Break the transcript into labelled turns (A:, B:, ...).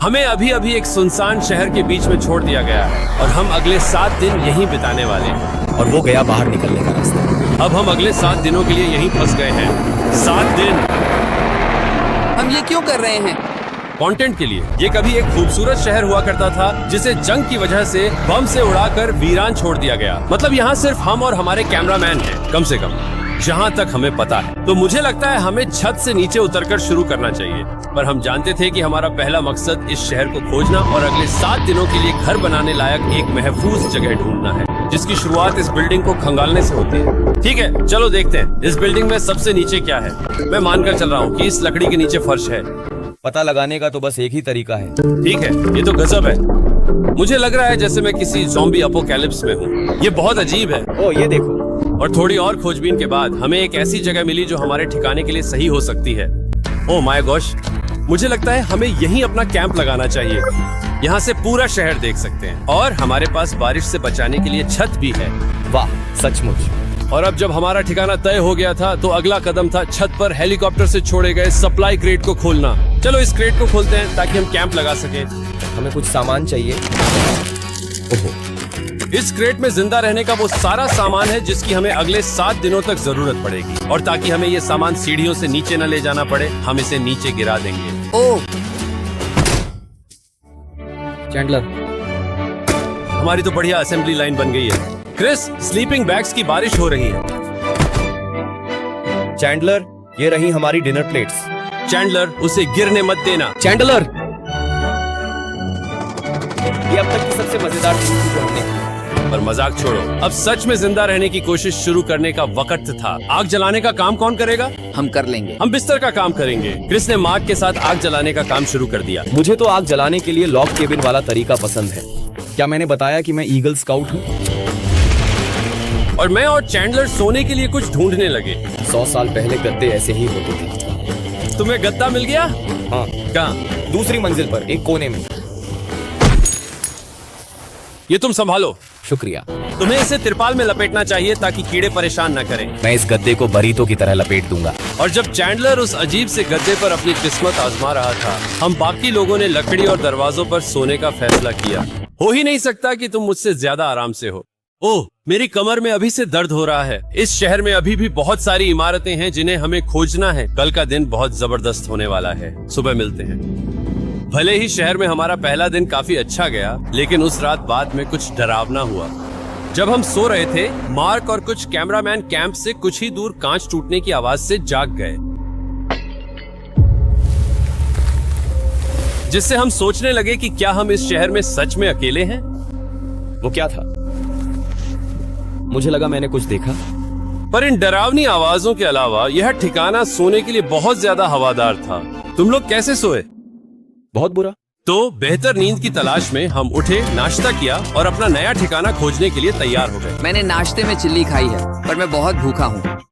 A: हमें अभी अभी एक सुनसान शहर के बीच में छोड़ दिया गया है और हम अगले 7 दिन यहीं बिताने वाले हैं।
B: और वो गया बाहर निकलने का रास्ता।
A: अब हम अगले 7 दिनों के लिए यहीं फंस गए हैं। 7 दिन
C: हम ये क्यों कर रहे हैं?
A: कंटेंट के लिए। ये कभी एक खूबसूरत शहर हुआ करता था जिसे जंग की वजह से बम से उड़ाकर वीरान छोड़ दिया गया। मतलब यहाँ सिर्फ हम और हमारे कैमरामैन हैं, कम से कम जहाँ तक हमें पता है। तो मुझे लगता है हमें छत से नीचे उतरकर शुरू करना चाहिए, पर हम जानते थे कि हमारा पहला मकसद इस शहर को खोजना और अगले 7 दिनों के लिए घर बनाने लायक एक महफूज जगह ढूंढना है, जिसकी शुरुआत इस बिल्डिंग को खंगालने से होती है। ठीक है, चलो देखते हैं इस बिल्डिंग में सबसे नीचे क्या है। मैं मानकर चल रहा हूँ कि इस लकड़ी के नीचे फर्श है।
B: पता लगाने का तो बस एक ही तरीका है।
A: ठीक है, ये तो गजब है। मुझे लग रहा है जैसे मैं किसी ज़ॉम्बी अपोकैलिप्स में हूँ। ये बहुत अजीब है।
B: ओ ये देखो।
A: और थोड़ी और खोजबीन के बाद हमें एक ऐसी जगह मिली जो हमारे ठिकाने के लिए सही हो सकती है। ओह माय गॉश, मुझे लगता है हमें यहीं अपना कैंप लगाना चाहिए। यहाँ से पूरा शहर देख सकते हैं और हमारे पास बारिश से बचाने के लिए छत भी है।
B: वाह, सचमुच।
A: और अब जब हमारा ठिकाना तय हो गया था तो अगला कदम था छत पर हेलीकॉप्टर से छोड़े गए सप्लाई क्रेट को खोलना। चलो इस क्रेट को खोलते हैं ताकि हम कैंप लगा सकें।
B: हमें कुछ सामान चाहिए। ओहो,
A: इस क्रेट में जिंदा रहने का वो सारा सामान है जिसकी हमें अगले 7 दिनों तक जरूरत पड़ेगी। और ताकि हमें ये सामान सीढ़ियों से नीचे न ले जाना पड़े, हम इसे नीचे गिरा देंगे।
C: ओह,
B: चैंडलर,
A: हमारी तो बढ़िया असेंबली लाइन बन गई है। क्रिस, स्लीपिंग बैग्स की बारिश हो रही है।
B: चैंडलर, ये रही हमारी डिनर प्लेट्स।
A: चैंडलर, उसे गिरने मत देना।
B: चैंडलर, ये अब तक की सबसे मजेदार चीज थी जो हमने की।
A: पर मजाक छोड़ो, अब सच में जिंदा रहने की कोशिश शुरू करने का वक्त था। आग जलाने का काम कौन करेगा?
C: हम कर लेंगे।
A: हम बिस्तर का काम करेंगे। क्रिस ने मार्क के साथ आग जलाने का काम शुरू कर दिया।
B: मुझे तो आग जलाने के लिए लॉग केबिन वाला तरीका पसंद है। क्या मैंने बताया कि मैं ईगल स्काउट हूँ?
A: और मैं और चैंडलर सोने के लिए कुछ ढूंढने लगे।
B: 100 साल पहले गद्दे ऐसे ही होते थे।
A: तुम्हें गद्दा मिल गया?
B: हाँ,
A: कहाँ?
B: दूसरी मंजिल पर एक कोने में।
A: ये तुम संभालो।
B: शुक्रिया।
A: तुम्हें इसे तिरपाल में लपेटना चाहिए ताकि कीड़े परेशान न करें।
B: मैं इस गद्दे को बरीतों की तरह लपेट दूंगा।
A: और जब चैंडलर उस अजीब से गद्दे पर अपनी किस्मत आजमा रहा था, हम बाकी लोगों ने लकड़ी और दरवाजों पर सोने का फैसला किया। हो ही नहीं सकता कि तुम मुझसे ज्यादा आराम से हो। ओह, मेरी कमर में अभी से दर्द हो रहा है। इस शहर में अभी भी बहुत सारी इमारतें हैं जिन्हें हमें खोजना है। कल का दिन बहुत जबरदस्त होने वाला है। सुबह मिलते हैं। भले ही शहर में हमारा पहला दिन काफी अच्छा गया, लेकिन उस रात बाद में कुछ डरावना हुआ। जब हम सो रहे थे, मार्क और कुछ कैमरामैन कैंप से कुछ ही दूर कांच टूटने की आवाज से जाग गए, जिससे हम सोचने लगे कि क्या हम इस शहर में सच में अकेले हैं।
B: वो क्या था? मुझे लगा मैंने कुछ देखा।
A: पर इन डरावनी आवाजों के अलावा यह ठिकाना सोने के लिए बहुत ज्यादा हवादार था। तुम लोग कैसे सोए?
B: बहुत बुरा।
A: तो बेहतर नींद की तलाश में हम उठे, नाश्ता किया और अपना नया ठिकाना खोजने के लिए तैयार हो गए।
C: मैंने नाश्ते में चिल्ली खाई है, पर मैं बहुत भूखा हूँ।